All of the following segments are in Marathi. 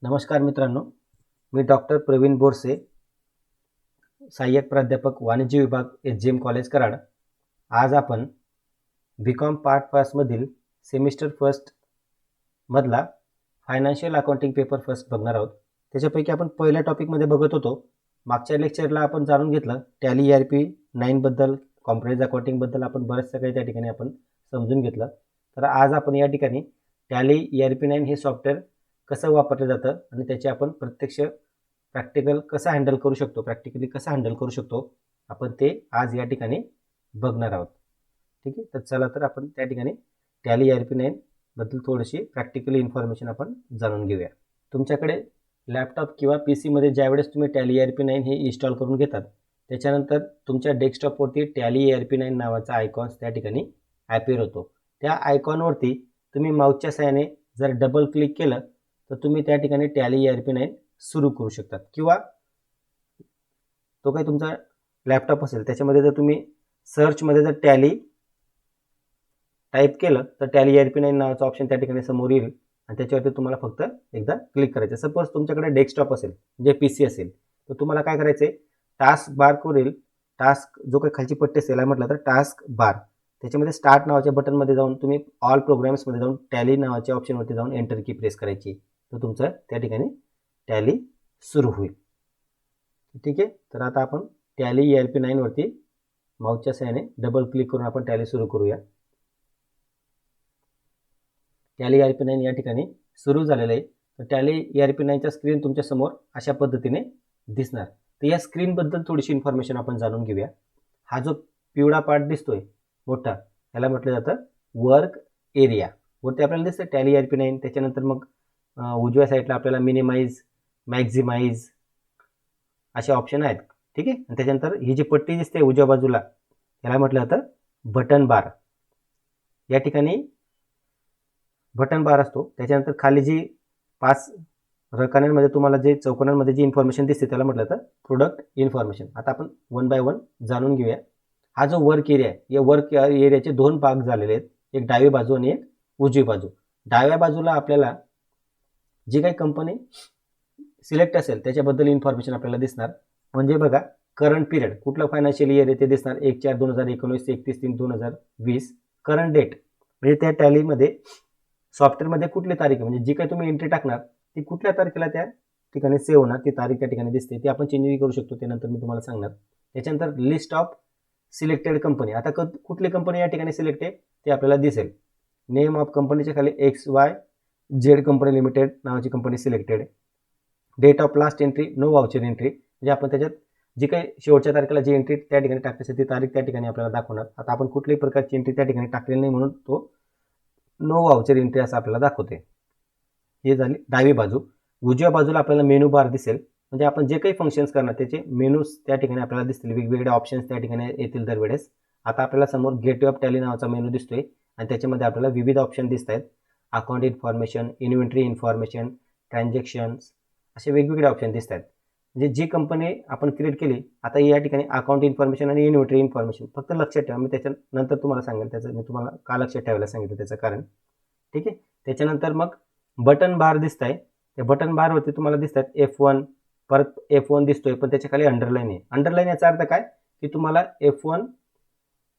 नमस्कार मित्रांनो, मी डॉक्टर प्रवीण बोरसे, सहाय्यक प्राध्यापक वाणिज्य विभाग SGM कॉलेज कराड. आज आपण BCom पार्ट फर्स्टमधील सेमिस्टर फर्स्ट मधला फायनान्शियल अकाउंटिंग पेपर फर्स्ट बघणार आहोत. त्याच्यापैकी आपण पहिल्या टॉपिकमध्ये बघत होतो. मागच्या लेक्चरला आपण जाणून घेतलं टॅली ERP 9 बद्दल, कॉम्प्रेहेन्सिव्ह अकाउंटिंग बद्दल आपण बरेचसं काही त्या ठिकाणी आपण समजून घेतलं. तर आज आपण या ठिकाणी टॅली ERP 9 हे सॉफ्टवेअर कसं वापरलं जातं आणि त्याचे आपण प्रत्यक्ष प्रॅक्टिकली कसं हँडल करू शकतो आपण ते आज या ठिकाणी बघणार आहोत. ठीक आहे, तर चला तर आपण त्या ठिकाणी टॅली ERP 9 बद्दल थोडीशी प्रॅक्टिकली इन्फॉर्मेशन आपण जाणून घेऊया. तुमच्याकडे लॅपटॉप किंवा PC मध्ये ज्यावेळेस तुम्ही टॅली ERP 9 हे इन्स्टॉल करून घेतात, त्याच्यानंतर तुमच्या डेस्कटॉपवरती टॅली ERP 9 नावाचा आयकॉन्स त्या ठिकाणी ॲपियर होतो. त्या आयकॉनवरती तुम्ही माऊसच्या साहाय्याने जर डबल क्लिक केलं तर तुम्ही त्या ठिकाणी टॅली ERP 9 सुरू करू शकतात. किंवा तो काही तुमचा लॅपटॉप असेल त्याच्यामध्ये जर तुम्ही सर्चमध्ये जर टॅली टाईप केलं तर टॅली ERP 9 नावाचा ऑप्शन त्या ठिकाणी समोर येईल आणि त्याच्यावरती तुम्हाला फक्त एकदा क्लिक करायचं. सपोज तुमच्याकडे डेस्कटॉप असेल म्हणजे PC असेल तर तुम्हाला काय करायचं आहे, टास्क बारवरील टास्क जो काही खालची पट्टी असेल म्हटलं तर टास्क बार, त्याच्यामध्ये स्टार्ट नावाच्या बटनमध्ये जाऊन तुम्ही ऑल प्रोग्राम्समध्ये जाऊन टॅली नावाच्या ऑप्शनवरती जाऊन एंटर की प्रेस करायची, तर तुमचं त्या ठिकाणी टॅली सुरू होईल. ठीक आहे, तर आता आपण टॅली ERP 9 वरती माऊसच्या साहाय्याने डबल क्लिक करून आपण टॅली सुरू करूया. टॅली ERP 9 या ठिकाणी सुरू झालेलं आहे. तर टॅली ERP 9च्या स्क्रीन तुमच्या समोर अशा पद्धतीने दिसणार. तर या स्क्रीनबद्दल थोडीशी इन्फॉर्मेशन आपण जाणून घेऊया. हा जो पिवळा पार्ट दिसतोय मोठा, याला म्हटलं जातं वर्क एरिया. वरती आपल्याला दिसतं टॅली ERP 9. त्याच्यानंतर मग उजव्या साईडला आपल्याला मिनिमाइज, मॅक्झिमाइज असे ऑप्शन आहेत. ठीक आहे, आणि त्याच्यानंतर ही जी पट्टी दिसते उजव्या बाजूला याला म्हटलं जातं बटन बार. या ठिकाणी बटन बार असतो. त्याच्यानंतर खाली जी 5 रकान्यांमध्ये तुम्हाला जे चौकोनांमध्ये जी इन्फॉर्मेशन दिसते त्याला म्हटलं जातं प्रोडक्ट इन्फॉर्मेशन. आता आपण वन बाय वन जाणून घेऊया. हा जो वर्क एरिया आहे या वर्क एरियाचे 2 भाग झालेले आहेत, एक डावी बाजू आणि एक उजवी बाजू. डाव्या बाजूला आपल्याला जी काही कंपनी सिलेक्ट असेल त्याच्याबद्दल इन्फॉर्मेशन आपल्याला दिसणार. म्हणजे बघा, करंट पिरियड कुठलं फायनान्शियल इयर आहे ते दिसणार, 1/4/2019 ते 31/3/2020. करंट डेट म्हणजे त्या टॅलीमध्ये सॉफ्टवेअरमध्ये कुठली तारीख आहे, म्हणजे जी काही तुम्ही एंट्री टाकणार ती कुठल्या तारखेला त्या ठिकाणी सेव्ह होणार, ती तारीख त्या ठिकाणी दिसते. ती आपण चेंजही करू शकतो, ते नंतर मी तुम्हाला सांगणार. त्याच्यानंतर लिस्ट ऑफ सिलेक्टेड कंपनी. आता कुठली कंपनी या ठिकाणी सिलेक्ट आहे ते आपल्याला दिसेल. नेम ऑफ कंपनीच्या खाली XYZ कंपनी लिमिटेड नावाची कंपनी सिलेक्टेड आहे. Date of last entry no voucher entry, म्हणजे आपण त्याच्यात जी काही शेवटच्या तारखेला जी एंट्री त्या ठिकाणी टाकायची ती तारीख त्या ठिकाणी आपल्याला दाखवणार. आता आपण कुठल्याही प्रकारची एंट्री त्या ठिकाणी टाकलेली नाही म्हणून तो नो वाउचर एंट्री असं आपल्याला दाखवते. हे झाली डावी बाजू. उजव्या बाजूला आपल्याला मेनू बार दिसेल, म्हणजे आपण जे काही फंक्शन्स करणार त्याचे मेनूज त्या ठिकाणी आपल्याला दिसतील, वेगवेगळे ऑप्शन्स त्या ठिकाणी येतील दरवेळेस. आता आपल्याला समोर गेटवे ऑफ टॅली नावाचा मेनू दिसतोय आणि त्याच्यामध्ये आपल्याला विविध ऑप्शन दिसत आहेत. Account information, inventory information, transactions असे वेगवेगळे ऑप्शन दिसत आहेत. म्हणजे जी कंपनी आपण क्रिएट केली, आता या ठिकाणी अकाउंट इन्फॉर्मेशन आणि इन्व्हेंटरी इन्फॉर्मेशन फक्त लक्षात ठेवा. मी त्याच्यानंतर तुम्हाला सांगेल त्याचं, मी तुम्हाला का लक्षात ठेवायला सांगितलं त्याचं कारण. ठीक आहे, त्याच्यानंतर मग बटन बार दिसत आहे. त्या बटन बारवरती तुम्हाला दिसतात F1, परत F1 दिसतोय पण त्याच्या खाली अंडरलाईन आहे. अंडरलाईन याचा अर्थ काय की तुम्हाला F1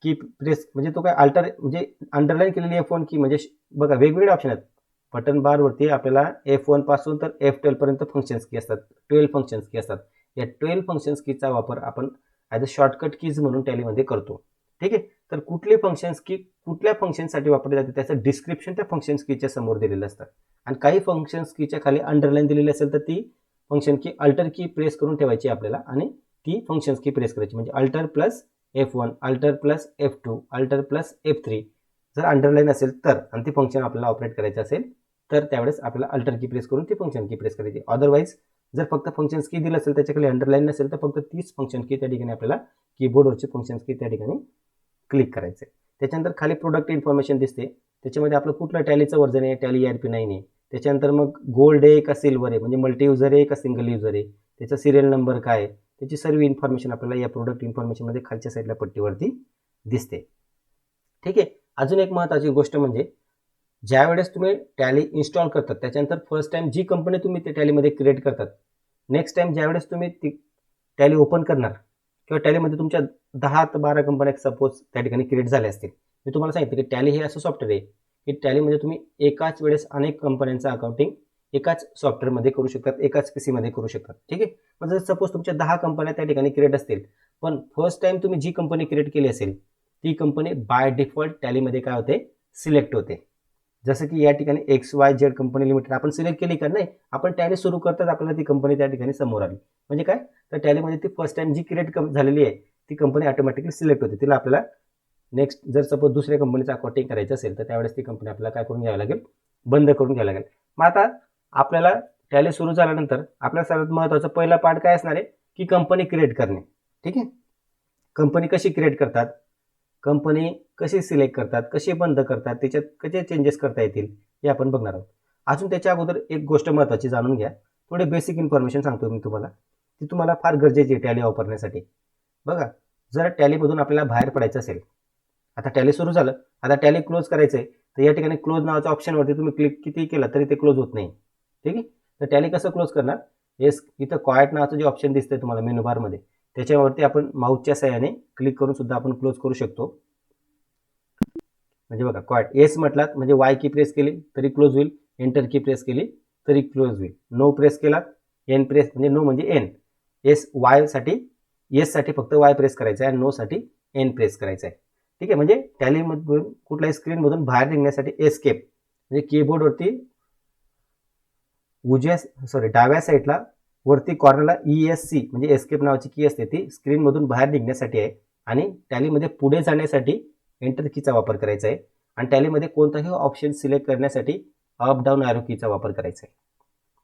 की प्रेस, म्हणजे तो काय अल्टर, म्हणजे अंडरलाईन केलेली F1 की, म्हणजे बघा वेगवेगळे ऑप्शन आहेत. बटन बारवरती आपल्याला F1 पासून तर F12 पर्यंत फंक्शन्स की असतात, 12 फंक्शन्स की असतात. या 12 फंक्शन्स कीचा वापर आपण ॲज अ शॉर्टकट कीज म्हणून टॅलीमध्ये करतो. ठीक आहे, तर कुठले फंक्शन्स की कुठल्या फंक्शनसाठी वापरले जाते त्याचं डिस्क्रिप्शन त्या फंक्शन्स कीच्या समोर दिलेलं असतं. आणि काही फंक्शन्स कीच्या खाली अंडरलाईन दिलेली असेल तर ती फंक्शन की अल्टर की प्रेस करून ठेवायची आपल्याला आणि ती फंक्शन्स की प्रेस करायची, म्हणजे alter plus F1, alter plus F2, alter plus F3 जर अंडरलाईन असेल तर, आणि ती फंक्शन आपल्याला ऑपरेट करायचं असेल तर त्यावेळेस आपल्याला अल्टर की प्रेस करून ती फंक्शन की प्रेस करायची. अदरवाईज जर फक्त फंक्शन्स की दिलं असेल त्याच्याखाली अंडरलाईन नसेल तर फक्त तीच फंक्शन की त्या ठिकाणी आपल्याला कीबोर्डवरची फंक्शन्स की त्या ठिकाणी क्लिक करायचं आहे. त्याच्यानंतर खाली प्रोडक्ट इन्फॉर्मेशन दिसते, त्याच्यामध्ये आपलं कुठलं टॅलीचं वर्जन आहे, टॅली ERP 9 आहे. त्याच्यानंतर मग गोल्ड आहे का सिल्वर आहे, म्हणजे मल्टी युजर आहे का सिंगल युजर आहे, त्याचा सिरियल नंबर काय आहे, त्याची सर्व इन्फॉर्मेशन आपल्याला या प्रोडक्ट इन्फॉर्मेशनमध्ये खालच्या साईडला पट्टीवरती दिसते. ठीक आहे, अजून एक महत्त्वाची गोष्ट म्हणजे ज्यावेळेस तुम्ही टॅली इन्स्टॉल करतात त्याच्यानंतर फर्स्ट टाइम जी कंपनी तुम्ही ते टॅलीमध्ये क्रिएट करतात, नेक्स्ट टाइम ज्यावेळेस तुम्ही ती टॅली ओपन करणार किंवा टॅलीमध्ये तुमच्या 10 ते 12 कंपन्या सपोज त्या ठिकाणी क्रिएट झाल्या असतील. मी तुम्हाला सांगितलं की टॅली हे असं सॉफ्टवेअर आहे की टॅलीमध्ये तुम्ही एकाच वेळेस अनेक कंपन्यांचं अकाउंटिंग एकाच सॉफ्टवेअरमध्ये करू शकतात, एकाच पीसीमध्ये करू शकतात. ठीक आहे. मग जर सपोज तुमच्या 10 कंपन्या त्या ठिकाणी क्रिएट असतील, पण फर्स्ट टाइम तुम्ही जी कंपनी क्रिएट केली असेल ती कंपनी बाय डिफॉल्ट टॅलीमध्ये काय होते, सिलेक्ट होते. जसं की या ठिकाणी XYZ कंपनी लिमिटेड आपण सिलेक्ट केली का, नाही, आपण टॅली सुरू करतात आपल्याला ती कंपनी त्या ठिकाणी समोर आली. म्हणजे काय, तर टॅलीमध्ये ती फर्स्ट टाइम जी क्रिएट झालेली आहे ती कंपनी ऑटोमॅटिकली सिलेक्ट होते. तिला आपल्याला नेक्स्ट जर सपोज दुसऱ्या कंपनीचं अकाउंटिंग करायचं असेल तर त्यावेळेस ती कंपनी आपल्याला काय करून घ्यावी लागेल, बंद करून घ्यावी लागेल. मग आता आपल्याला टॅली सुरू झाल्यानंतर आपल्या सर्वात महत्त्वाचं पहिला पार्ट काय असणार आहे की कंपनी क्रिएट करणे. ठीक आहे. कंपनी कशी क्रिएट करतात, कंपनी कशी सिलेक्ट करतात, कशी बंद करतात, त्याच्यात कसे चेंजेस करता येतील हे आपण बघणार आहोत. अजून त्याच्या अगोदर एक गोष्ट महत्त्वाची जाणून घ्या. थोडे बेसिक इन्फॉर्मेशन सांगतो मी तुम्हाला, ती तुम्हाला फार गरजेची आहे टॅली वापरण्यासाठी. बघा, जर टॅलीमधून आपल्याला बाहेर पडायचं असेल, आता टॅली सुरू झालं, आता टॅली क्लोज करायचं आहे, तर या ठिकाणी क्लोज नावाच्या ऑप्शनवरती तुम्ही क्लिक किती केलं तरी ते क्लोज होत नाही. ठीक आहे. तर टॅली कसं क्लोज करणार, येस, इथं क्वाइट नावाचं जे ऑप्शन दिसतंय तुम्हाला मेनू बारमध्ये, त्याच्यावरती आपण माऊसच्या सहाय्याने क्लिक करून सुद्धा आपण क्लोज करू शकतो. म्हणजे बघा, क्वाइट येस म्हटलात म्हणजे वाय की प्रेस केली तरी क्लोज होईल, एंटर की प्रेस केली तरी क्लोज होईल. नो प्रेस केला, एन प्रेस म्हणजे नो म्हणजे एन, एस वाय साठी, येस साठी फक्त वाय प्रेस करायचा आहे आणि नो साठी एन प्रेस करायचा आहे. ठीक आहे. म्हणजे टॅलीमधून कुठल्याही स्क्रीनमधून बाहेर निघण्यासाठी एस्केप म्हणजे कीबोर्डवरती डाव्या साईडला वरती कॉर्नरला ESC म्हणजे एस्केप नावाची की असते, ती स्क्रीनमधून बाहेर निघण्यासाठी आहे. आणि टॅलीमध्ये पुढे जाण्यासाठी एंटर कीचा वापर करायचा आहे. आणि टॅलीमध्ये कोणताही ऑप्शन सिलेक्ट करण्यासाठी अप डाऊन ॲरो कीचा वापर करायचा आहे.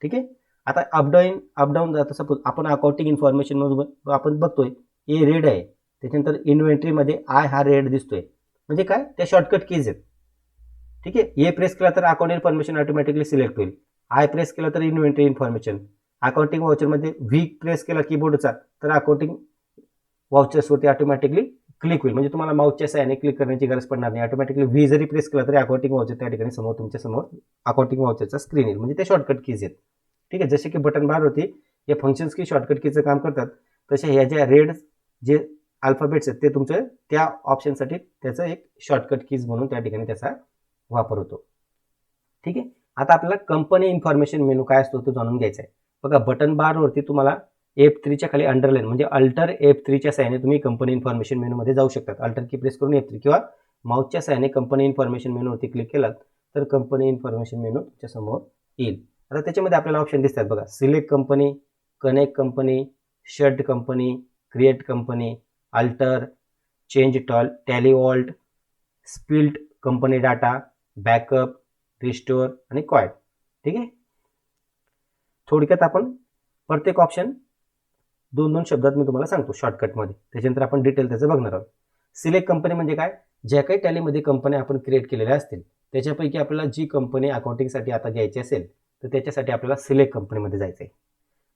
ठीक आहे. आता अपडाऊन जातं, सपोज आपण अकाउंटिंग इन्फॉर्मेशन मधून आपण बघतोय ए रेड आहे, त्याच्यानंतर इन्व्हेंटरीमध्ये आय हा रेड दिसतोय, म्हणजे काय, त्या शॉर्टकट कीज आहेत. ठीक आहे. ए प्रेस केला तर अकाउंट इन्फॉर्मेशन ऑटोमॅटिकली सिलेक्ट होईल, आय प्रेस केला तर इन्व्हेंटरी इन्फॉर्मेशन, अकाउंटिंग वाउचरमध्ये व्ही प्रेस केला कीबोर्डचा तर अकाउंटिंग वाउचर्सवरती ऑटोमॅटिकली क्लिक होईल. म्हणजे तुम्हाला माऊसच्या सहाय्याने क्लिक करण्याची गरज पडणार नाही. ऑटोमॅटिकली व्ही जरी प्रेस केला तरी अकाउंटिंग वाउचर त्या ठिकाणी समोर तुमच्या समोर अकाउंटिंग वाउचरचा स्क्रीन येईल. म्हणजे ते शॉर्टकट कीज आहेत. ठीक आहे. जसे की बटन बार होती या फंक्शन्स की शॉर्टकट कीचं काम करतात, तसे ह्या ज्या रेड जे अल्फाबेट्स आहेत ते तुमचं त्या ऑप्शनसाठी त्याचं एक शॉर्टकट कीज म्हणून त्या ठिकाणी त्याचा वापर होतो. ठीक आहे. आता आपल्याला कंपनी इन्फॉर्मेशन मेनू काय असतो तो जाणून घ्यायचा आहे. बघा, बटन बारवरती तुम्हाला F3च्या खाली अंडरलाईन म्हणजे अल्टर F3च्या सहाय्याने तुम्ही कंपनी इन्फॉर्मेशन मेनूमध्ये जाऊ शकतात. अल्टर की प्रेस करून F3 किंवा माऊसच्या सहाय्याने कंपनी इन्फॉर्मेशन मेनूवरती क्लिक केलात तर कंपनी इन्फॉर्मेशन मेनू तुमच्या समोर येईल. आता त्याच्यामध्ये आपल्याला ऑप्शन दिसतात बघा, select company, connect company, shut company, create company, alter, change Tally vault, split company data, backup, restore आणि क्वाइट. ठीक आहे. थोडक्यात आपण प्रत्येक ऑप्शन 2-2 शब्दात मी तुम्हाला सांगतो शॉर्टकटमध्ये, त्याच्यानंतर आपण डिटेल त्याचं बघणार आहोत. सिलेक्ट कंपनी म्हणजे काय, ज्या काही टॅलीमध्ये कंपन्या आपण क्रिएट केलेल्या असतील त्याच्यापैकी आपल्याला जी कंपनी अकाउंटिंगसाठी आता घ्यायची असेल तर त्याच्यासाठी आपल्याला सिलेक्ट कंपनीमध्ये जायचं आहे.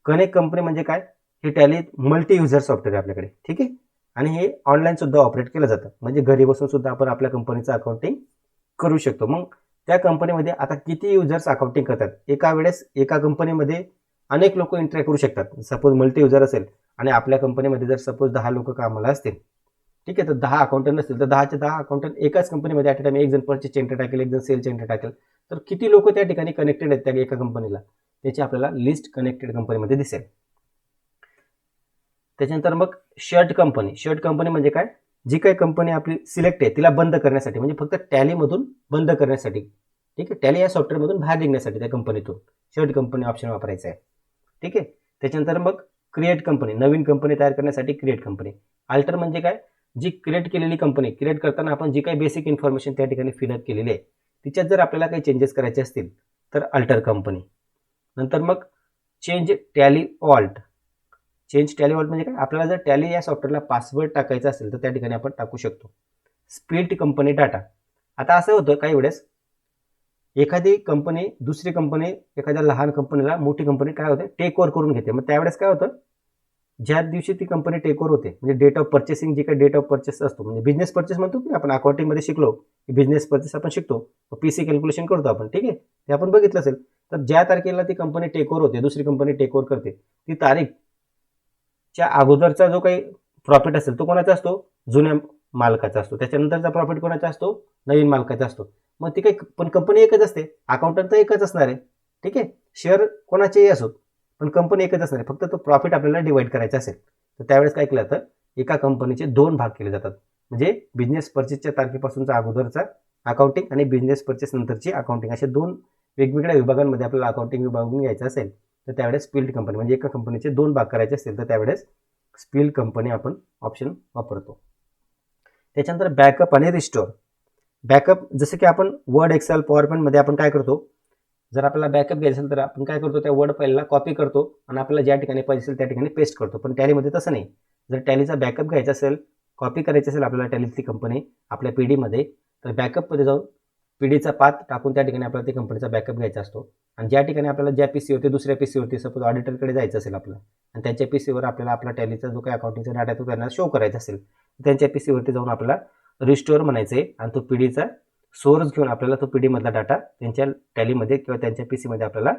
कनेक्ट कंपनी म्हणजे काय, हे टॅली मल्टी युजर सॉफ्टवेअर आहे आपल्याकडे. ठीक आहे. आणि हे ऑनलाईन सुद्धा ऑपरेट केलं जातं, म्हणजे घरी बसून सुद्धा आपण आपल्या कंपनीचं अकाउंटिंग करू शकतो. मग त्या कंपनीमध्ये आता किती युजर्स अकाउंटिंग करतात, एका वेळेस एका कंपनीमध्ये अनेक लोक इंटरॅक्ट करू शकतात. सपोज मल्टी युजर असेल आणि आपल्या कंपनीमध्ये जर सपोज 10 लोक कामाला असतील, ठीक आहे, तर 10 अकाउंटंट असतील तर 10चे 10 अकाउंटंट एकाच कंपनीमध्ये ॲट टाइम एक जण परचेस एंटर टाकेल, एक जण सेल्स एंटर टाकेल, तर किती लोक त्या ठिकाणी कनेक्टेड आहेत त्या एका कंपनीला त्याची आपल्याला लिस्ट कनेक्टेड कंपनीमध्ये दिसेल. त्याच्यानंतर मग शर्ट कंपनी म्हणजे काय, जी काही कंपनी आपली सिलेक्ट आहे तिला बंद करण्यासाठी, म्हणजे फक्त टॅलीमधून बंद करण्यासाठी. ठीक आहे. टॅली या सॉफ्टवेअरमधून बाहेर निघण्यासाठी त्या कंपनीतून शर्ट कंपनी ऑप्शन वापरायचा आहे. ठीक आहे. त्याच्यानंतर मग क्रिएट कंपनी, नवीन कंपनी तयार करण्यासाठी क्रिएट कंपनी. अल्टर म्हणजे काय, जी क्रिएट केलेली कंपनी, क्रिएट करताना आपण जी काही बेसिक इन्फॉर्मेशन त्या ठिकाणी फिलअप केलेली आहे तिच्यात जर आपल्याला काही चेंजेस करायचे असतील तर अल्टर कंपनी. नंतर मग चेंज टॅली वॉल्ट म्हणजे काय, आपल्याला जर टॅली या सॉफ्टवेअरला पासवर्ड टाकायचा असेल तर त्या ठिकाणी आपण टाकू शकतो. स्प्लिट कंपनी डाटा, आता असं होतं काही वेळेस एखादी कंपनी दुसरी कंपनी एखाद्या लहान कंपनीला मोठी कंपनी काय होते टेक ओव्हर करून घेते, मग त्यावेळेस काय होतं, ज्या दिवशी ती कंपनी टेक ओव्हर होते, म्हणजे डेट ऑफ पर्चेसिंग, जे काही डेट ऑफ पर्चेस असतो, म्हणजे बिझनेस पर्चेस म्हणतो की आपण अकाउंटिंगमध्ये शिकलो की बिझनेस पर्चेस आपण शिकतो, पीसी कॅल्क्युलेशन करतो आपण, ठीक आहे, ते आपण बघितलं असेल. तर ज्या तारखेला ती कंपनी टेक ओव्हर होते, दुसरी कंपनी टेक ओव्हर करते, ती तारीखच्या अगोदरचा जो काही प्रॉफिट असेल तो कोणाचा असतो, जुन्या मालकाचा असतो. त्याच्यानंतरचा प्रॉफिट कोणाचा असतो, नवीन मालकाचा असतो. मग ती काही पण कंपनी एकच असते, अकाउंटंट तर एकच असणार आहे, ठीक आहे, शेअर कोणाचेही असो, पण कंपनी एकच असणार आहे, फक्त तो प्रॉफिट आपल्याला डिवाइड करायचा असेल तर त्यावेळेस काय केलं जातं, एका कंपनीचे 2 भाग केले जातात. म्हणजे बिझनेस पर्चेसच्या तारखेपासूनचा अगोदरचा अकाउंटिंग आणि बिझनेस पर्चेस नंतरची अकाउंटिंग, असे 2 वेगवेगळ्या विभागांमध्ये आपल्याला अकाउंटिंग विभागून घ्यायचं असेल तर त्यावेळेस स्प्लिट कंपनी, म्हणजे एका कंपनीचे 2 भाग करायचे असतील तर त्यावेळेस स्प्लिट कंपनी आपण ऑप्शन वापरतो. त्याच्यानंतर बॅकअप आणि रिस्टोर. बॅकअप जसं की आपण वर्ड, एक्सेल, पॉवर पॉईंटमध्ये आपण काय करतो, जर आपल्याला बॅकअप घ्यायचं असेल तर आपण काय करतो, त्या वर्ड फाईलला कॉपी करतो आणि आपल्याला ज्या ठिकाणी पाहिजे असेल त्या ठिकाणी पेस्ट करतो. पण टॅलीमध्ये तसं नाही. जर टॅलीचा बॅकअप घ्यायचा असेल, कॉपी करायची असेल आपल्याला टॅलीची कंपनी आपल्या पीडीमध्ये, तर बॅकअपमध्ये जाऊन पीडीचा पाथ टाकून त्या ठिकाणी आपल्याला ती कंपनीचा बॅकअप घ्यायचा असतो. आणि ज्या ठिकाणी आपल्याला ज्या पीसीवरती, दुसऱ्या पीसीवरती सपोज ऑडिटरकडे जायचं असेल आपलं, आणि त्यांच्या पीसीवर आपल्याला आपला टॅलीचा जो काही अकाउंटिंगचा डाटा तो त्यांना शो करायचा असेल, त्यांच्या पीसीवरती जाऊन आपल्याला रिस्टोअर म्हणायचं आहे आणि तो पीडीचा सोर्स घेऊन आपल्याला तो पीडी मधला डाटा त्यांच्या टॅलीमध्ये किंवा त्यांच्या पीसीमध्ये आपल्याला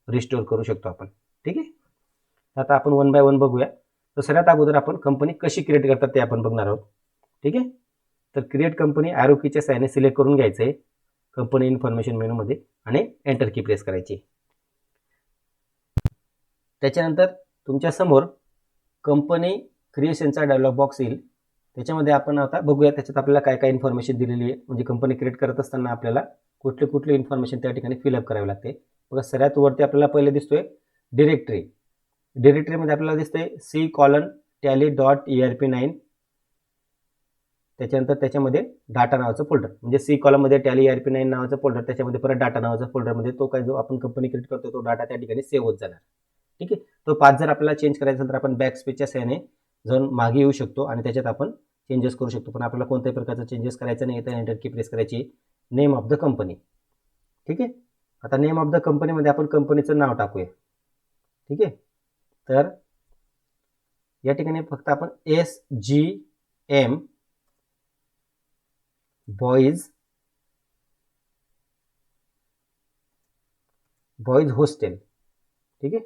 रिस्टोअर करू शकतो आपण, ठीक आहे. आता आपण 1 बाय 1 बघूया. तर सगळ्यात अगोदर आपण कंपनी कशी क्रिएट करतात ते आपण बघणार आहोत, ठीक आहे. तर क्रिएट कंपनी ॲरो कीच्या साहाय्याने सिलेक्ट करून घ्यायचं आहे कंपनी इन्फॉर्मेशन मेनूमध्ये आणि एंटर की प्रेस करायची. त्याच्यानंतर तुमच्या समोर कंपनी क्रिएशनचा डायलॉग बॉक्स येईल. त्याच्यामध्ये आपण आता बघूया त्याच्यात आपल्याला काय काय इन्फॉर्मेशन दिलेली आहे, म्हणजे कंपनी क्रिएट करत असताना आपल्याला कुठले कुठले इन्फॉर्मेशन त्या ठिकाणी फिलअप करावे लागते. बघा सगळ्यात वरती आपल्याला पहिले दिसतोय डिरेक्टरी. डिरेक्टरीमध्ये आपल्याला दिसतंय C::tally.erp9. त्याच्यानंतर त्याच्यामध्ये डाटा नावाचं फोल्डर, म्हणजे C::मध्ये टॅली ERP9 नावाचं फोल्डर, त्याच्यामध्ये परत डाटा नावाचा फोल्डरमध्ये तो काय जो आपण कंपनी क्रिएट करतो तो डाटा त्या ठिकाणी सेव्ह होत जाणार, ठीक आहे. तो पाथ जर आपल्याला चेंज करायचा असेल तर आपण बॅक स्पेसच्या सहाय्याने जाऊन मागे येऊ शकतो आणि त्याच्यात आपण चेंजेस करू शकतो. पण आपल्याला कोणत्याही प्रकारचा चेंजेस करायचा नाही तर एंटर की प्रेस करायची. नेम ऑफ द कंपनी, ठीक आहे. आता नेम ऑफ द कंपनीमध्ये आपण कंपनीचं नाव टाकूया, ठीक आहे. तर या ठिकाणी फक्त आपण SGM बॉईज हॉस्टेल, ठीक आहे.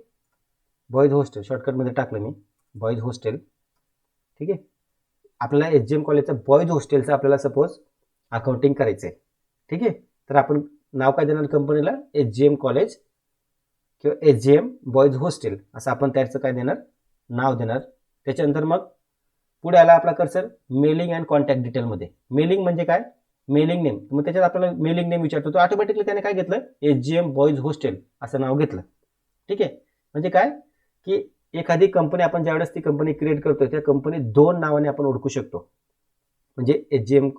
बॉईज हॉस्टेल शॉर्टकटमध्ये टाकलं मी, बॉईज हॉस्टेल, ठीक आहे. आपल्याला SGM कॉलेजचं बॉईज हॉस्टेलचं आपल्याला सपोज अकाउंटिंग करायचं आहे, ठीक आहे. तर आपण नाव काय देणार कंपनीला, SGM कॉलेज किंवा SGM बॉईज हॉस्टेल असं आपण त्याचं काय देणार, नाव देणार. त्याच्यानंतर मग पुढे आला आपला कर्सर मेलिंग अँड कॉन्टॅक्ट डिटेलमध्ये. मेलिंग म्हणजे काय, मेलिंग नेम. मग त्याच्यात आपल्याला मेलिंग नेम विचारतो, तो ऑटोमॅटिकली त्याने काय घेतलं, SGM बॉईज हॉस्टेल असं नाव घेतलं, ठीक आहे. म्हणजे काय की एखादी कंपनी आपण ज्यावेळेस ती कंपनी क्रिएट करतो त्या कंपनी 2 नावाने आपण ओळखू शकतो. म्हणजे SGM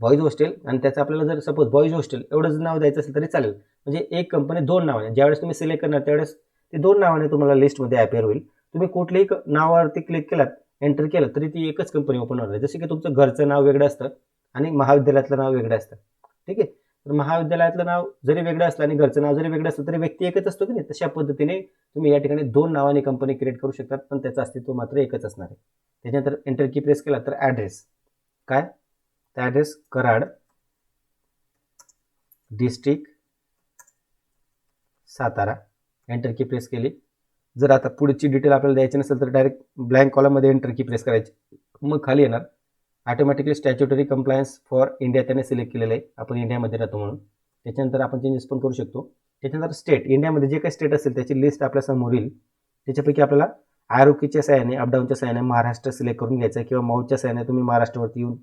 बॉईज हॉस्टेल आणि त्याचं आपल्याला जर सपोज बॉईज हॉस्टेल एवढंच नाव द्यायचं असेल तरी चालेल. म्हणजे एक कंपनी 2 नावाने, ज्यावेळेस तुम्ही सिलेक्ट करणार त्यावेळेस ते 2 नावाने तुम्हाला लिस्टमध्ये अपेअर होईल. तुम्ही कुठल्याही नावावरती क्लिक केलात, एंटर केलं तरी ती एकच कंपनी ओपन होणार आहे. जसे की तुमचं घरचं नाव वेगळं असतं आणि महाविद्यालयातलं नाव वेगळं असतं, ठीक आहे. तर महाविद्यालयातलं नाव जरी वेगळं असलं आणि घरचं नाव जरी वेगळं असलं तरी व्यक्ती एकच असतो की नाही, तशा पद्धतीने तुम्ही या ठिकाणी 2 नावाने कंपनी क्रिएट करू शकतात, पण त्याचं अस्तित्व मात्र एकच असणार आहे. त्याच्यानंतर एंटर की प्रेस केला तर ॲड्रेस काय, तर address Karad, district Satara, enter key press केली. जर आता पुढची डिटेल आपल्याला द्यायची नसेल तर डायरेक्ट ब्लँक कॉलममध्ये एंटर की प्रेस करायची. मग खाली येणार automatically statutory compliance for India त्याने सिलेक्ट केलेलं आहे, आपण इंडियामध्ये राहतो म्हणून. त्याच्यानंतर आपण चेंजेस पण करू शकतो. त्याच्यानंतर स्टेट, इंडियामध्ये जे काही स्टेट असेल त्याची लिस्ट आपल्या समोर येईल. त्याच्यापैकी आपल्याला ॲरो कीच्या सहाय्याने, अपडाऊनच्या सहाय्याने महाराष्ट्र सिलेक्ट करून घ्यायचं आहे किंवा माऊसच्या सहाय्याने तुम्ही महाराष्ट्रावरती येऊन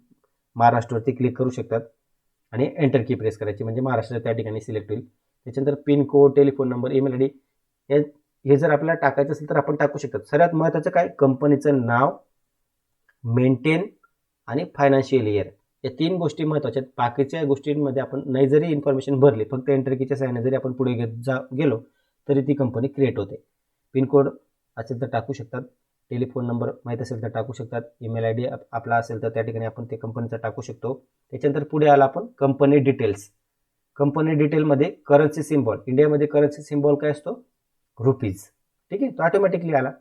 महाराष्ट्रावरती क्लिक करू शकतात आणि एंटर की प्रेस करायची, म्हणजे महाराष्ट्र त्या ठिकाणी सिलेक्ट होईल. त्याच्यानंतर pin code, telephone number, email ID हे जर आपल्याला टाकायचं असेल तर आपण टाकू शकतात. सर्वात महत्त्वाचं काय, कंपनीचं नाव, मेंटेन आणि फायनान्शियल इयर, या 3 गोष्टी महत्त्वाच्या आहेत. बाकीच्या गोष्टींमध्ये आपण नाही जरी इन्फॉर्मेशन भरली, फक्त एंटर कीच्या सहाय्याने जरी आपण पुढे गेलो तरी ती कंपनी क्रिएट होते. पिनकोड असेल तर टाकू शकतात, टेलिफोन नंबर माहीत असेल तर टाकू शकतात, ईमेल आयडी आपला असेल तर त्या ठिकाणी आपण ते कंपनीचा टाकू शकतो. त्याच्यानंतर पुढे आला आपण कंपनी डिटेल्स. कंपनी डिटेलमध्ये करन्सी सिम्बॉल, इंडियामध्ये करन्सी सिम्बॉल काय असतो, रुपीज, ठीक आहे. तो ऑटोमॅटिकली आला.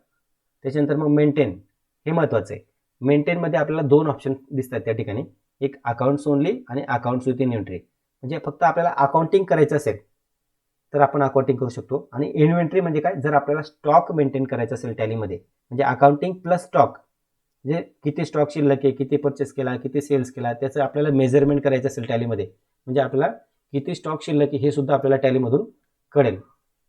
त्याच्यानंतर मग मेंटेन, हे महत्त्वाचं आहे. मेंटेनमध्ये आपल्याला 2 ऑप्शन दिसतात त्या ठिकाणी, एक अकाउंट्स ओनली आणि अकाउंट्स विथ इन एंट्री. म्हणजे फक्त आपल्याला अकाउंटिंग करायचं असेल तर आपण अकाउंटिंग करू शकतो. आणि इन्व्हेंटरी म्हणजे काय, जर आपल्याला स्टॉक मेंटेन करायचा असेल टॅलीमध्ये, म्हणजे अकाउंटिंग प्लस स्टॉक, म्हणजे किती स्टॉक शिल्लक आहे, किती परचेस केला, किती सेल्स केला, त्याचं आपल्याला मेजरमेंट करायचं असेल टॅलीमध्ये, म्हणजे आपल्याला किती स्टॉक शिल्लक आहे हे सुद्धा आपल्याला टॅलीमधून कळेल.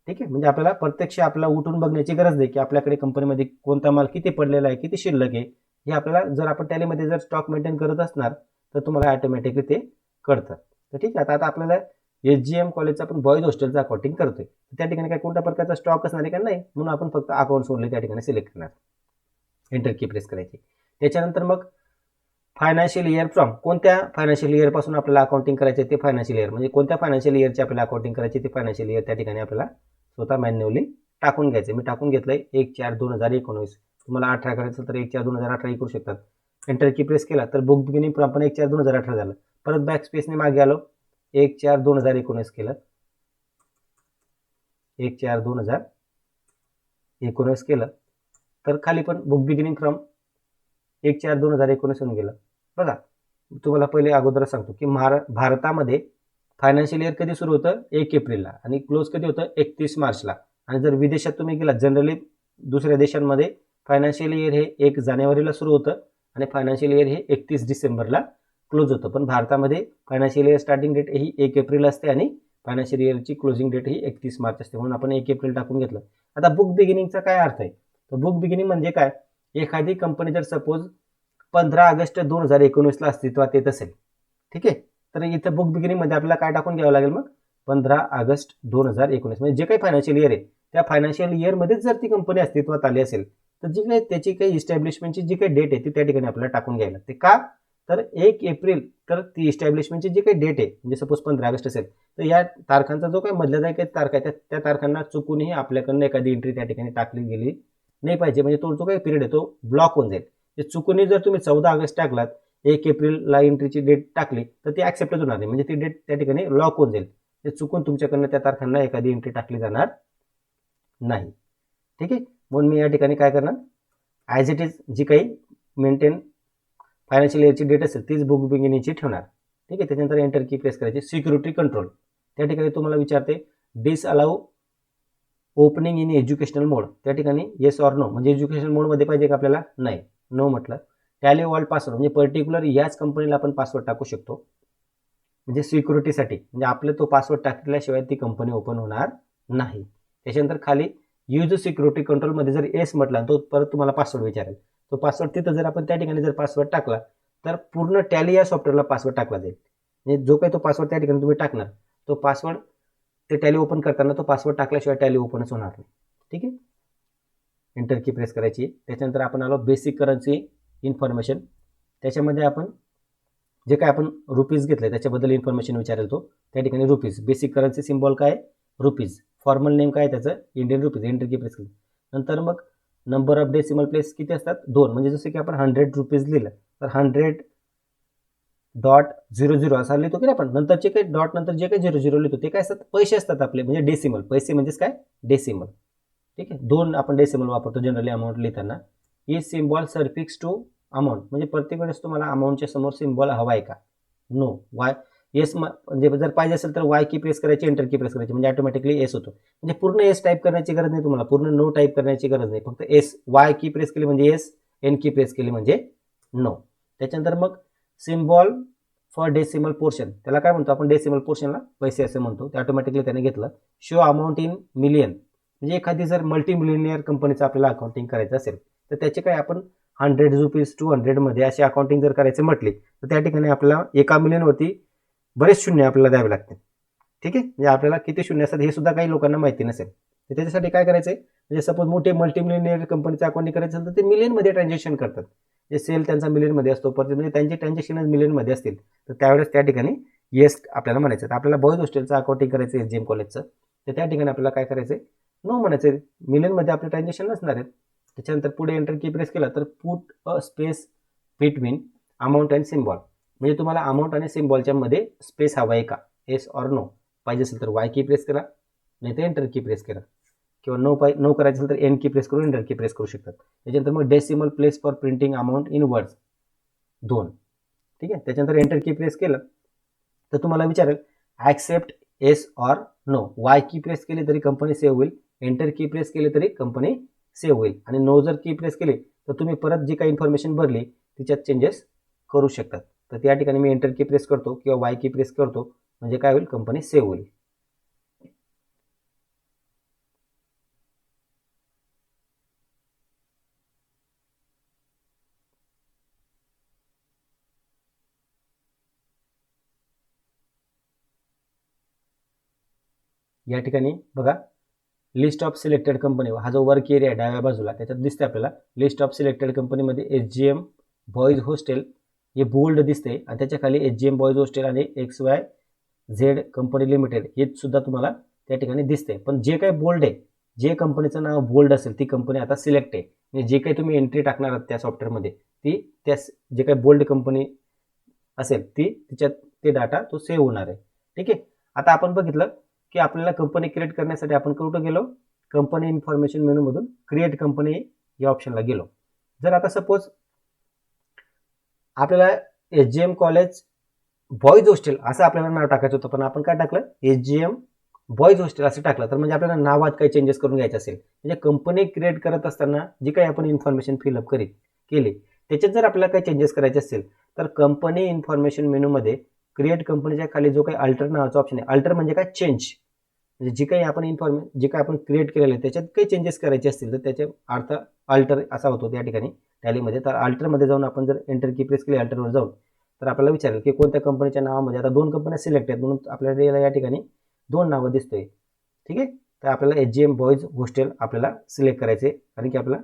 ठीक आहे, म्हणजे आपल्याला प्रत्यक्ष आपल्याला उठून बघण्याची गरज नाही की आपल्याकडे कंपनीमध्ये कोणता माल किती पडलेला आहे, किती शिल्लक आहे, हे आपल्याला जर आपण टॅलीमध्ये जर स्टॉक मेंटेन करत असणार तर तुम्हाला ऑटोमॅटिकली ते कळतं. तर ठीक आहे, आता आपल्याला SGM कॉलेजचा आपण बॉईज हॉस्टेलचं अकाउंटिंग करतोय, त्या ठिकाणी काय कोणत्या प्रकारचा स्टॉक असणार आहे का नाही, म्हणून आपण फक्त अकाउंट्स ओनली त्या ठिकाणी सिलेक्ट करणार, एंटर की प्रेस करायची. त्याच्यानंतर मग फायनान्शियल इयर फ्रॉम, कोणत्या फायनान्शियल इयरपासून आपल्याला अकाउंटिंग करायचे ते फायनान्शियल इयर, म्हणजे कोणत्या फायनान्शियल इयरची आपल्याला अकाउंटिंग करायची ते फायनान्शियल इयर त्या ठिकाणी आपल्याला स्वतः मॅन्युअली टाकून घ्यायचं. मी टाकून घेतलंय 1/4/2019. तुम्हाला 18 करायचं तर 1/4/2018 करू शकतात. एंटर की प्रेस केला तर बुक बिगिनिंग फ्रॉम पण 1/4/2018 झालं. परत बॅक स्पेसने मागे आलो, 1/4/2019 केलं, 1/4/2019 केलं, तर खाली पण बुक बिगिनिंग फ्रॉम 1/4/2019 होऊन गेलं. बघा, तुम्हाला पहिले अगोदर सांगतो की भारतामध्ये फायनान्शियल इयर कधी सुरू होतं, 1 एप्रिलला, आणि क्लोज कधी होतं, 31 मार्चला. आणि जर विदेशात तुम्ही गेलात, जनरली दुसऱ्या देशांमध्ये फायनान्शियल इयर हे 1 जानेवारीला सुरू होतं आणि फायनान्शियल इयर हे 31 डिसेंबरला क्लोज होतं. पण भारतामध्ये फायनान्शियल इयर स्टार्टिंग डेट ही 1 एप्रिल असते आणि फायनान्शियल इयरची क्लोजिंग डेट ही 31 मार्च असते, म्हणून आपण 1 एप्रिल टाकून घेतलं. आता बुक बिगिनिंगचा काय अर्थ आहे, तर बुक बिगिनिंग म्हणजे काय, एखादी कंपनी जर सपोज 15 ऑगस्ट 2019ला अस्तित्वात येत असेल, ठीक आहे, तर इथं बुक बिगिनिंगमध्ये आपल्याला काय टाकून घ्यावं लागेल, मग 15 ऑगस्ट 2019, म्हणजे जे काही फायनान्शियल इयर आहे त्या फायनान्शियल इयरमध्येच जर ती कंपनी अस्तित्वात आली असेल तर जी काही त्याची काही इस्टॅब्लिशमेंटची जी काही डेट आहे ती त्या ठिकाणी आपल्याला टाकून घ्यायला लागते. का, तर 1 एप्रिल, तर ती इस्टॅब्लिशमेंटची जी काही डेट आहे, म्हणजे सपोज 15 ऑगस्ट असेल तर या तारखांचा जो काही मधल्या काही तारखा आहे त्या तारखांना चुकूनही आपल्याकडनं एखादी एंट्री त्या ठिकाणी टाकली गेली नाही पाहिजे, म्हणजे तो जो काही पिरियड आहे तो ब्लॉक होऊन जाईल. चुकूनही जर तुम्ही 14 ऑगस्ट टाकलात, 1 एप्रिलला एंट्रीची डेट टाकली तर ती ऍक्सेप्टच होणार नाही, म्हणजे ती डेट त्या ठिकाणी लॉक होऊन जाईल. ते चुकून तुमच्याकडनं त्या तारखांना एखादी एंट्री टाकली जाणार नाही. ठीक आहे, म्हणून मी या ठिकाणी काय करणार, ॲज इट इज जी काही मेंटेन फायनान्शियल इयरची डेट असेल तीच बुक बिगिनिंगची ठेवणार. ठीक आहे, त्याच्यानंतर एंटर की प्रेस करायची. सिक्युरिटी कंट्रोल, त्या ठिकाणी तुम्हाला विचारते डिस अलाउ ओपनिंग इन एज्युकेशनल मोड, त्या ठिकाणी येस ऑर नो, म्हणजे एज्युकेशनल मोडमध्ये पाहिजे का आपल्याला, नाही, नो म्हटलं. टॅली वर्ल्ड पासवर्ड, म्हणजे पर्टिक्युलर याच कंपनीला आपण पासवर्ड टाकू शकतो, म्हणजे सिक्युरिटीसाठी, म्हणजे आपलं तो पासवर्ड टाकल्याशिवाय ती कंपनी ओपन होणार नाही. त्याच्यानंतर खाली यूज सिक्युरिटी कंट्रोलमध्ये जर येस म्हटला तो परत तुम्हाला पासवर्ड विचारेल, तो पासवर्ड तिथं जर आपण त्या ठिकाणी जर पासवर्ड टाकला तर पूर्ण टॅली या सॉफ्टवेअरला पासवर्ड टाकला जाईल, म्हणजे जो काही तो पासवर्ड त्या ठिकाणी तुम्ही टाकणार तो पासवर्ड ते टॅली ओपन करताना तो पासवर्ड टाकल्याशिवाय टॅली ओपनच होणार नाही. ठीक आहे, एंटर की प्रेस करायची. त्याच्यानंतर आपण आलो बेसिक करन्सी इन्फॉर्मेशन, त्याच्यामध्ये आपण जे काय आपण रुपीज घेतले त्याच्याबद्दल इन्फॉर्मेशन विचारेल तो, त्या ठिकाणी रुपीज, बेसिक करन्सी सिम्बॉल काय, रुपीज, फॉर्मल नेम काय त्याचं, Indian rupees, enter key press केली. नंतर मग नंबर ऑफ डेसिमल प्लेस किती असतात, 2, म्हणजे जसं की आपण 100 रुपीज लिहिलं तर 100.00 असा लिहितो की आपण, नंतर जे काही डॉट नंतर जे काही 00 लिहितो ते काय असतात, पैसे असतात आपले, म्हणजे डेसिमल, पैसे म्हणजेच काय, डेसिमल. ठीक आहे, 2 आपण डेसिमल वापरतो जनरली अमाऊंट लिहिताना. ही सिम्बॉल सर्फिक्स टू अमाऊंट, म्हणजे प्रत्येक वेळेस तुम्हाला अमाऊंटच्या समोर सिम्बॉल हवा आहे का, नो, वाय, येस, म्हणजे जर पाहिजे असेल तर वाय की प्रेस करायची, एंटर की प्रेस करायची, म्हणजे ऑटोमॅटिकली एस होतो. म्हणजे पूर्ण एस टाईप करण्याची गरज नाही तुम्हाला, पूर्ण नो टाईप करण्याची गरज नाही, फक्त एस, वाय की प्रेस केली म्हणजे एस, एन की प्रेस केली म्हणजे नो. त्याच्यानंतर मग सिम्बॉल फॉर डेसिमल पोर्शन, त्याला काय म्हणतो आपण, डेसिमल पोर्शनला पैसे असं म्हणतो, ते ऑटोमॅटिकली त्याने घेतलं. शो अमाऊंट इन मिलियन, म्हणजे एखादी जर मल्टी मिलियनियर कंपनीचं आपल्याला अकाउंटिंग करायचं असेल तर त्याचे काय आपण 100 रुपीज 200 मध्ये अशी अकाउंटिंग जर करायचे म्हटले तर त्या ठिकाणी आपल्याला 1 मिलियनवरती बरेच शून्य आपल्याला द्यावे लागतील. ठीक आहे, म्हणजे आपल्याला किती शून्य असतात हे सुद्धा काही लोकांना माहिती नसेल, तर त्याच्यासाठी काय करायचंय, म्हणजे सपोज मोठे मल्टी मिलियनियर कंपनीचं अकाउंटिंग करायचं असेल तर ते मिलियनमध्ये ट्रान्झॅक्शन करतात, जे सेल त्यांचा मिलियनमध्ये असतो, म्हणजे त्यांचे ट्रान्झॅक्शन मिलियनमध्ये असतील तर त्यावेळेस त्या ठिकाणी येस आपल्याला म्हणायचं. तर आपल्याला बॉईज हॉस्टेलचं अकाउंटिंग करायचं SGM कॉलेजचं, तर त्या ठिकाणी आपल्याला काय करायचंय, नो म्हणायचं, मिलियनमध्ये आपले ट्रान्झॅक्शन नसणार आहेत. त्याच्यानंतर पुढे एंटर की प्रेस केला तर put a space between amount and symbol, म्हणजे तुम्हाला अमाऊंट आणि सिम्बॉलच्या मध्ये स्पेस हवा आहे का, येस ऑर नो, पाहिजे असेल तर वाय की प्रेस करा, नाही तर एंटर की प्रेस करा. किंवा नो करायचं असेल तर एन की प्रेस करून एंटर की प्रेस करू शकतात. त्याच्यानंतर मग decimal place for printing amount in words 2. ठीक आहे. त्याच्यानंतर एंटर की प्रेस केलं तर तुम्हाला विचारेल accept yes or no. Y key press केली तरी कंपनी सेव्ह होईल, एंटर की प्रेस केली तरी कंपनी सेव्ह होईल, आणि नो जर की प्रेस केली तर तुम्ही परत जी काही इन्फॉर्मेशन भरली तिच्यात चेंजेस करू शकतात. तर त्या ठिकाणी मी एंटर की प्रेस करतो किंवा वाय की प्रेस करतो, म्हणजे काय होईल, कंपनी सेव्ह होईल. या ठिकाणी बघा लिस्ट ऑफ सिलेक्टेड कंपनी, हा जो वर्क एरिया आहे डाव्या बाजूला त्याच्यात दिसते आपल्याला लिस्ट ऑफ सिलेक्टेड कंपनीमध्ये HGM बॉईज हॉस्टेल हे बोल्ड दिसते, आणि त्याच्या खाली HGM बॉईज हॉस्टेल आणि XYZ कंपनी लिमिटेड हे सुद्धा तुम्हाला त्या ठिकाणी दिसते. पण जे काही बोल्ड आहे, जे कंपनीचं नाव बोल्ड असेल ती कंपनी आता सिलेक्ट आहे. म्हणजे जे काही तुम्ही एंट्री टाकणार आहात त्या सॉफ्टवेअरमध्ये ती त्या जे काही बोल्ड कंपनी असेल ती तिच्यात ते डाटा तो सेव्ह होणार आहे. ठीक आहे. आता आपण बघितलं की आपल्याला कंपनी क्रिएट करण्यासाठी आपण कुठं गेलो, कंपनी इन्फॉर्मेशन मेनूमधून क्रिएट कंपनी या ऑप्शनला गेलो. जर आता सपोज आपल्याला HGM कॉलेज बॉईज हॉस्टेल असं आपल्याला नाव टाकायचं होतं, पण आपण काय टाकलं, HGM बॉईज हॉस्टेल असं टाकलं. तर म्हणजे आपल्याला नावात काही चेंजेस करून घ्यायचे असेल, म्हणजे कंपनी क्रिएट करत असताना जी काही आपण इन्फॉर्मेशन फिलअप केली त्याच्यात जर आपल्याला काही चेंजेस करायचे असेल तर कंपनी इन्फॉर्मेशन मेनूमध्ये क्रिएट कंपनीच्या खाली जो काही अल्टर नावाचा ऑप्शन आहे, अल्टर म्हणजे काय, चेंज, म्हणजे जे काही आपण जे काही आपण क्रिएट केलेलं आहे त्याच्यात काही चेंजेस करायचे असतील तर त्याचे अर्थ अल्टर असा होतो त्या ठिकाणी टॅलीमध्ये. तर अल्टरमध्ये जाऊन आपण जर एंटर की प्रेस केली अल्टरवर जाऊन, तर आपल्याला विचारेल की कोणत्या कंपनीच्या नावामध्ये, आता 2 कंपन्या सिलेक्ट आहेत म्हणून आपल्याला या ठिकाणी 2 नावं दिसतोय. ठीक आहे. तर आपल्याला HGM बॉईज हॉस्टेल आपल्याला सिलेक्ट करायचे, कारण की आपल्याला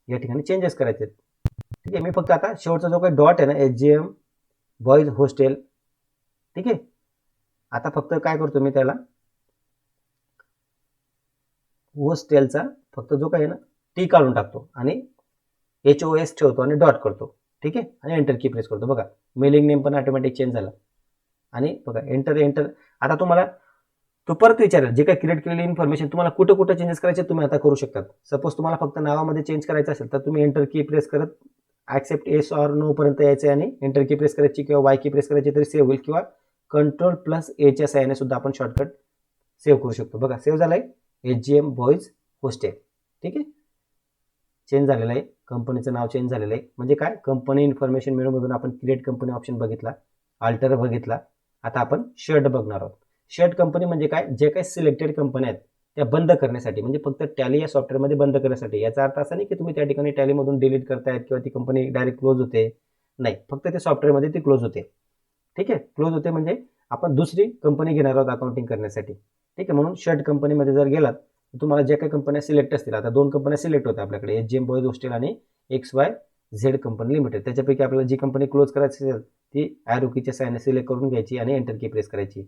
या ठिकाणी चेंजेस करायचे. ठीक आहे. मी फक्त आता शेवटचा जो काही डॉट आहे ना, HGM बॉईज हॉस्टेल, ठीक आहे, आता फक्त काय करतो मी, त्याला हॉस्टेलचा फक्त जो काही आहे ना टी काढून टाकतो आणि HOS ठेवतो आणि डॉट करतो. ठीक आहे. आणि एंटर की प्रेस करतो. बघा मेलिंग नेम पण ऑटोमॅटिक चेंज झाला. आणि बघा एंटर. आता तुम्हाला तो परत विचारेल जे काही क्रिएट केलेली इन्फॉर्मेशन तुम्हाला कुठं कुठं चेंजेस करायचे तुम्ही आता करू शकतात. सपोज तुम्हाला फक्त नावामध्ये चेंज करायचं असेल तर तुम्ही एंटर की प्रेस करत ॲक्सेप्ट येस ऑर नो पर्यंत यायचं आणि एंटर की प्रेस करायची किंवा वाय की प्रेस करायची तरी सेव्ह होईल, किंवा Ctrl+A साहाय्याने सुद्धा आपण शॉर्टकट सेव्ह करू शकतो. बघा सेव्ह झालाय HGM बॉईज हॉस्टेल. ठीक आहे. चेंज झालेलं आहे, कंपनीचं नाव चेंज झालेलं आहे. म्हणजे काय, कंपनी इन्फॉर्मेशन मेनूमधून आपण क्रिएट कंपनी ऑप्शन बघितला, अल्टर बघितला. आता आपण शर्ट बघणार आहोत. शर्ट कंपनी म्हणजे काय, जे काही सिलेक्टेड कंपन्या आहेत त्या बंद करण्यासाठी, म्हणजे फक्त टॅली या सॉफ्टवेअरमध्ये बंद करण्यासाठी. याचा अर्थ असा नाही की तुम्ही त्या ठिकाणी टॅलीमधून डिलीट करतायत किंवा ती कंपनी डायरेक्ट क्लोज होते, नाही, फक्त ते सॉफ्टवेअरमध्ये ती क्लोज होते. ठीक आहे. क्लोज होते म्हणजे आपण दुसरी कंपनी घेणार आहोत अकाउंटिंग करण्यासाठी. ठीक आहे. म्हणून शर्ट कंपनीमध्ये जर गेलात तुम्हाला ज्या काही कंपन्या सिलेक्ट असतील, आता 2 कंपन्या सिलेक्ट होत्या आपल्याकडे, HGM बॉईज हॉस्टेल आणि XYZ कंपनी लिमिटेड. त्याच्यापैकी आपल्याला जी कंपनी क्लोज करायची असेल ती ॲरो कीच्या साहाय्याने सिलेक्ट करून घ्यायची आणि एंटर की प्रेस करायची.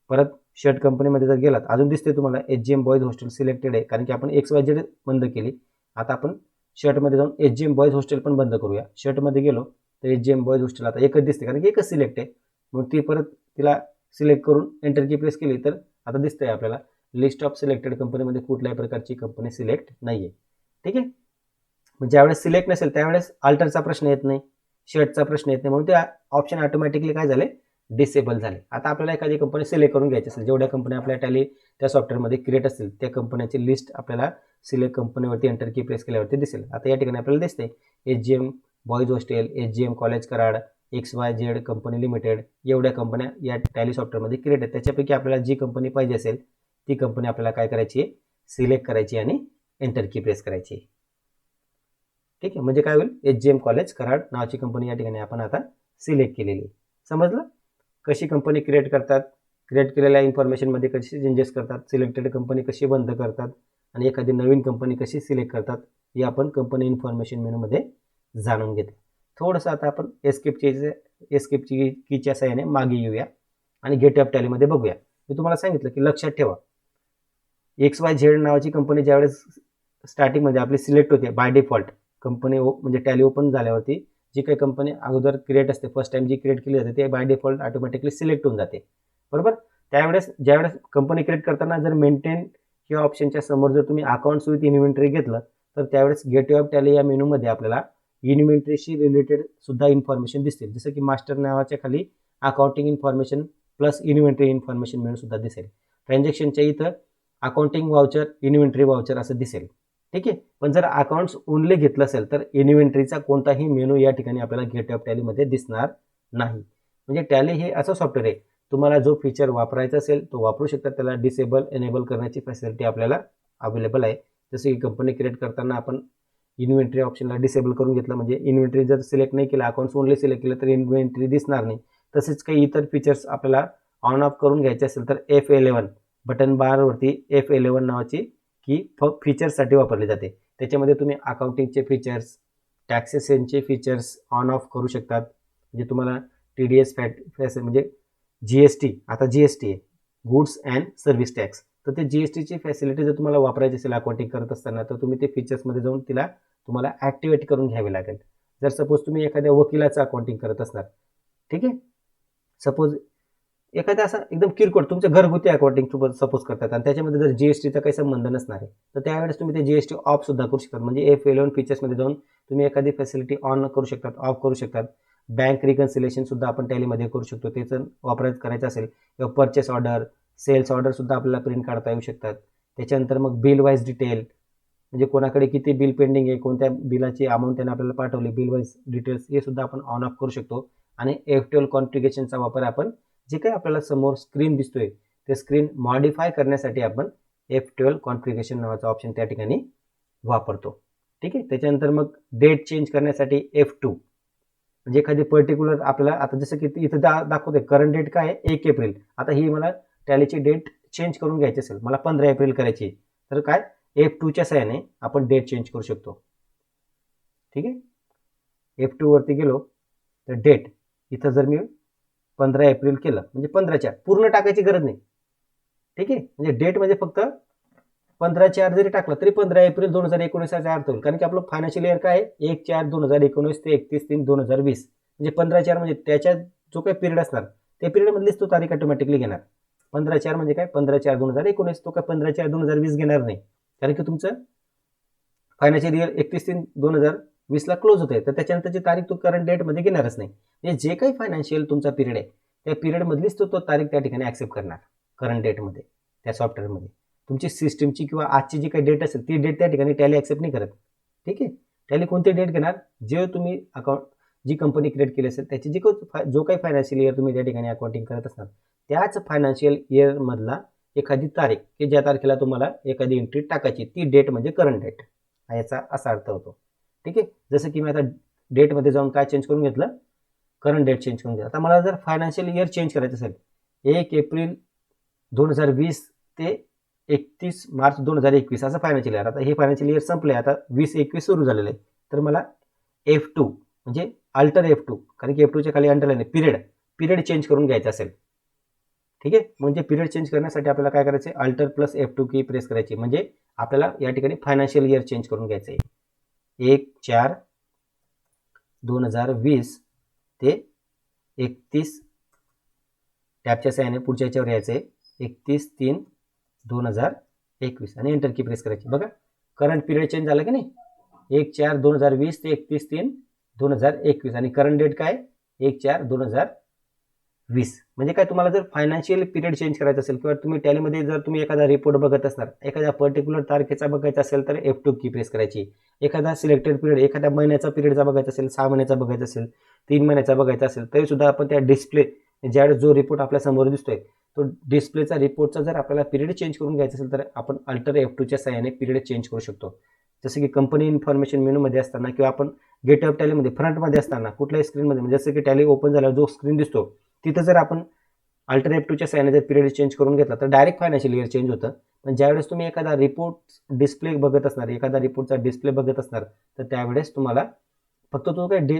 परत शर्ट कंपनीमध्ये जर गेलात अजून दिसते तुम्हाला HGM बॉईज हॉस्टेल सिलेक्टेड आहे, कारण की आपण XYZ बंद केली. आता आपण शर्टमध्ये जाऊन HGM बॉईज हॉस्टेल पण बंद करूया. शर्टमध्ये गेलो तर HGM बॉईज हॉस्टेल आता एकच दिसते, कारण की एकच सिलेक्ट आहे. मग ती परत तिला सिलेक्ट करून एंटर की प्रेस केली तर आता दिसतंय आपल्याला लिस्ट ऑफ सिलेक्टेड कंपनीमध्ये कुठल्याही प्रकारची कंपनी सिलेक्ट नाही आहे. ठीक आहे. मग ज्यावेळेस सिलेक्ट नसेल त्यावेळेस अल्टरचा प्रश्न येत नाही, शर्टचा प्रश्न येत नाही, म्हणून ते ऑप्शन ऑटोमॅटिकली काय झाले, डिसेबल झाले. आता आपल्याला एखादी कंपनी सिलेक्ट करून घ्यायची असेल, जेवढ्या कंपन्या आपल्या टॅली त्या सॉफ्टवेअरमध्ये क्रिएट असतील त्या कंपन्याची लिस्ट आपल्याला सिलेक्ट कंपनीवरती एंटर की प्रेस केल्यावरती दिसेल. आता या ठिकाणी आपल्याला दिसते HGM boys hostel, HGM college Karad, XYZ company limited, एवढ्या कंपन्या या टॅली सॉफ्टवेअरमध्ये क्रिएट आहेत. त्याच्यापैकी आपल्याला जी कंपनी पाहिजे असेल ती कंपनी आपल्याला काय करायची आहे, सिलेक्ट करायची आणि एंटर की प्रेस करायची. ठीक आहे. म्हणजे काय होईल, HGM कॉलेज कराड नावाची कंपनी या ठिकाणी आपण आता सिलेक्ट केलेली आहे. समजलं कशी कंपनी क्रिएट करतात, क्रिएट केलेल्या इन्फॉर्मेशनमध्ये कशी चेंजेस करतात, सिलेक्टेड कंपनी कशी बंद करतात आणि एखादी नवीन कंपनी कशी सिलेक्ट करतात, हे आपण कंपनी इन्फॉर्मेशन मेनूमध्ये जाणून घेतलं. थोडंसं आता आपण एस्केपची कीच्या साहाय्याने मागे येऊया आणि गेट अप टॅलीमध्ये बघूया. मी तुम्हाला सांगितलं की लक्षात ठेवा, XYZ नावाची कंपनी ज्यावेळेस स्टार्टिंगमध्ये आपली सिलेक्ट होते बाय डिफॉल्ट, कंपनी म्हणजे टॅली ओपन झाल्यावरती जी काही कंपनी अगोदर क्रिएट असते, फर्स्ट टाइम जी क्रिएट केली जाते ते बाय डिफॉल्ट ऑटोमॅटिकली सिलेक्ट होऊन जाते. बरोबर. त्यावेळेस ज्यावेळेस कंपनी क्रिएट करताना जर मेंटेन ह्या ऑप्शनच्या समोर जर तुम्ही अकाउंट्स विथ इन्व्हेंटरी घेतलं तर त्यावेळेस गेटवे ऑफ टॅली या मेनूमध्ये आपल्याला इन्व्हेंटरीशी रिलेटेड सुद्धा इन्फॉर्मेशन दिसतील. जसं की मास्टर नावाच्या खाली accounting information plus inventory information menu सुद्धा दिसेल. ट्रान्झॅक्शनच्या इथं अकाउंटिंग वाउचर, इन्व्हेंटरी वाउचर असं दिसेल. ठीक आहे. पण जर अकाउंट्स ओनली घेतलं असेल तर इन्व्हेंटरीचा कोणताही मेनू या ठिकाणी आपल्याला गेटवे ऑफ टॅलीमध्ये दिसणार नाही. म्हणजे टॅली हे असं सॉफ्टवेअर आहे, तुम्हाला जो फीचर वापरायचा असेल तो वापरू शकता. त्याला डिसेबल एनेबल करण्याची फॅसिलिटी आपल्याला अवेलेबल आहे. जसं की कंपनी क्रिएट करताना आपण इन्व्हेंटरी ऑप्शनला डिसेबल करून घेतलं, म्हणजे इन्व्हेंटरी जर सिलेक्ट नाही केलं, अकाउंट्स ओनली सिलेक्ट केलं तर इन्व्हेंटरी दिसणार नाही. तसेच काही इतर फीचर्स आपल्याला ऑन ऑफ करून घ्यायचे असेल तर F11 बटन बारवरती F11 नावाची की फीचर्ससाठी वापरली जाते. त्याच्यामध्ये तुम्ही अकाउंटिंगचे फीचर्स, टॅक्सेशनचे फीचर्स ऑन ऑफ करू शकतात. म्हणजे तुम्हाला TDS म्हणजे GST, आता GST आहे गुड्स अँड सर्व्हिस टॅक्स, तर ते GSTची फॅसिलिटी जर तुम्हाला वापरायची असेल अकाउंटिंग करत असताना तर तुम्ही ते फीचर्समध्ये जाऊन तुम्हाला ॲक्टिवेट करून घ्यावे लागेल. जर सपोज तुम्ही एखाद्या वकिलाचं अकाउंटिंग करत असणार, ठीक आहे, सपोज एखाद्या असं एकदम किरकोळ तुमचं घरगुती अकाउंटिंग सपोज करतात आणि त्याच्यामध्ये जर GSTचा काही संबंध नसणार आहे तर त्यावेळेस तुम्ही ते GST ऑफ सुद्धा करू शकतात. म्हणजे F11 फीचर्समध्ये जाऊन तुम्ही एखादी फॅसिलिटी ऑन करू शकतात, ऑफ करू शकतात. बँक रिकन्सिलेशन सुद्धा आपण टॅलीमध्ये करू शकतो. त्याचं करायचं असेल किंवा परचेस ऑर्डर, सेल्स ऑर्डर सुद्धा आपल्याला प्रिंट काढता येऊ शकतात. त्याच्यानंतर मग बिल वाईज डिटेल, म्हणजे कोणाकडे किती बिल पेंडिंग आहे, कोणत्या बिलाची अमाऊंट त्यांना आपल्याला पाठवली, बिल वाईज डिटेल्स हे सुद्धा आपण ऑन ऑफ करू शकतो. आणि F12 कॉन्फिगरेशनचा वापर आपण जे काही आपल्याला समोर स्क्रीन दिसतोय ते स्क्रीन मॉडिफाय करण्यासाठी आपण F12 कॉन्फिगरेशन नावाचा ऑप्शन त्या ठिकाणी वापरतो. ठीक आहे. त्याच्यानंतर मग डेट चेंज करण्यासाठी F2, म्हणजे एखादी पर्टिक्युलर आपल्याला आता जसं की इथं दाखवते करंट डेट काय आहे 1 एप्रिल. आता ही मला टॅलीची डेट चेंज करून घ्यायची असेल, मला 15 एप्रिल करायची, तर काय F2च्या सहाय्याने आपण डेट चेंज करू शकतो. ठीक आहे. F2 वरती गेलो तर डेट इथं जर मी 15 एप्रिल केलं म्हणजे 15च्या पूर्ण टाकायची गरज नाही. ठीक आहे. म्हणजे डेट म्हणजे फक्त 15/4 जरी टाकलं तरी 15 एप्रिल 2019 चा अर्थ होईल. कारण की आपलं फायनान्शियल इयर काय आहे 1/4/2019 ते 31/3/2020. म्हणजे 15/4 म्हणजे त्याच्या जो काही पिरियड असणार त्या पिरियड मधलीच तो तारीख ऑटोमॅटिकली घेणार. 15/4 म्हणजे काय 15/4/2019, तो काय 15/4/2020 घेणार नाही. कारण की तुमचं फायनान्शियल इयर 31/3/2020 ला क्लोज होते, तर त्याच्यानंतरची तारीख तो करंट डेट मध्ये घेणारच नाही. म्हणजे जे काही फायनान्शियल तुमचा पिरियड आहे त्या पिरियड मधलीच तो तारीख त्या ठिकाणी ऍक्सेप्ट करणार करंट डेटमध्ये त्या सॉफ्टवेअरमध्ये. तुमची सिस्टमची किंवा आजची जी काही डेट असेल ती डेट त्या ठिकाणी टॅली ऍक्सेप्ट नाही करत. ठीक आहे. टॅली कोणती डेट घेणार, जे तुम्ही अकाउंट जी कंपनी क्रिएट केली असेल त्याची जो काही फायनान्शियल इयर तुम्ही त्या ठिकाणी अकाउंटिंग करत असणार त्याच फायनान्शियल इयर मधला एखादी तारीख की ज्या तारखेला तुम्हाला एखादी एंट्री टाकायची ती डेट म्हणजे करंट डेट, याचा असा अर्थ होतो. ठीक आहे. जसं की मी आता डेटमध्ये जाऊन काय चेंज करून घेतलं, करंट डेट चेंज करून घेतलं. आता मला जर फायनान्शियल इयर चेंज करायचं असेल 1 एप्रिल 2020 ते 31 मार्च 2021 असं फायनान्शियल इयर, आता हे फायनान्शियल इयर संपले, आता 2021 सुरू झालेलं आहे, तर मला F2 म्हणजे अल्टर F2, कारण की F2च्या खाली अंडरलाईन आहे पिरियड चेंज करून घ्यायचा असेल. ठीक आहे. म्हणजे पिरियड चेंज करण्यासाठी आपल्याला काय करायचं, अल्टर प्लस F2 की प्रेस करायची. म्हणजे आपल्याला या ठिकाणी फायनान्शियल इयर चेंज करून घ्यायचं आहे 1/4/2020 ते 31 टॅबच्या सहाय्याने पुढच्या याच्यावर यायचं आहे 31/3/2021 आणि एंटर की प्रेस करायची. बघा करंट पिरियड चेंज झाला की नाही, 1/4/2020 ते 31/3/2021 आणि करंट डेट काय 1/4/2020. म्हणजे काय तुम्हाला जर फायनान्शियल पिरियड चेंज करायचं असेल किंवा तुम्ही टॅलीमध्ये जर तुम्ही एखादा रिपोर्ट बघत असणार एखाद्या पर्टिक्युलर तारखेचा बघायचा असेल तर F2 की प्रेस करायची. एखादा सिलेक्टेड पिरियड एखाद्या महिन्याचा पिरियडचा बघायचा असेल, 6 महिन्याचा बघायचा असेल, 3 महिन्याचा बघायचा असेल तरी सुद्धा आपण त्या डिस्प्ले ज्यावेळेस जो रिपोर्ट आपल्या समोर दिसतोय तो डिस्प्लेचा रिपोर्टचा जर आपल्याला पिरियड चेंज करून घ्यायचा असेल तर आपण अल्टर F2च्या सहाय्याने पिरियड चेंज करू शकतो. जसं की कंपनी इन्फॉर्मेशन मेनूमध्ये असताना किंवा आपण गेट ऑफ टॅलीमध्ये फ्रंटमध्ये असताना कुठल्याही स्क्रीनमध्ये म्हणजे जसं की टॅली ओपन झाल्यावर जो स्क्रीन दिसतो तिथं जर आपण अल्टर F2च्या सहाय्याने जर पिरियड चेंज करून घेतला तर डायरेक्ट फायनान्शियल इयर चेंज होतं. पण ज्यावेळेस तुम्ही एखादा रिपोर्ट डिस्प्ले बघत असणार, एखादा रिपोर्टचा डिस्प्ले बघत असणार तर त्यावेळेस तुम्हाला फक्त तो काही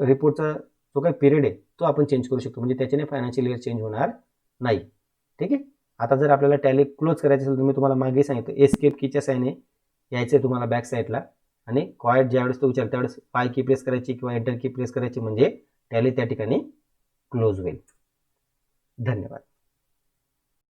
रिपोर्टचा जो काही पिरियड आहे तो आपण चेंज करू शकतो. म्हणजे त्याच्याने फायनान्शियल इयर चेंज होणार नाही. ठीक आहे. आता जर आपल्याला टॅली क्लोज करायचं असेल तर मी तुम्हाला मागे सांगितलं एस्केप कीच्या सहाय्याने यायचं आहे तुम्हाला बॅक साईडला आणि क्वाइट ज्यावेळेस तो विचार त्यावेळेस पाय की प्रेस करायची किंवा एंटर की प्रेस करायची म्हणजे टॅली त्या ठिकाणी क्लोज होईल. धन्यवाद.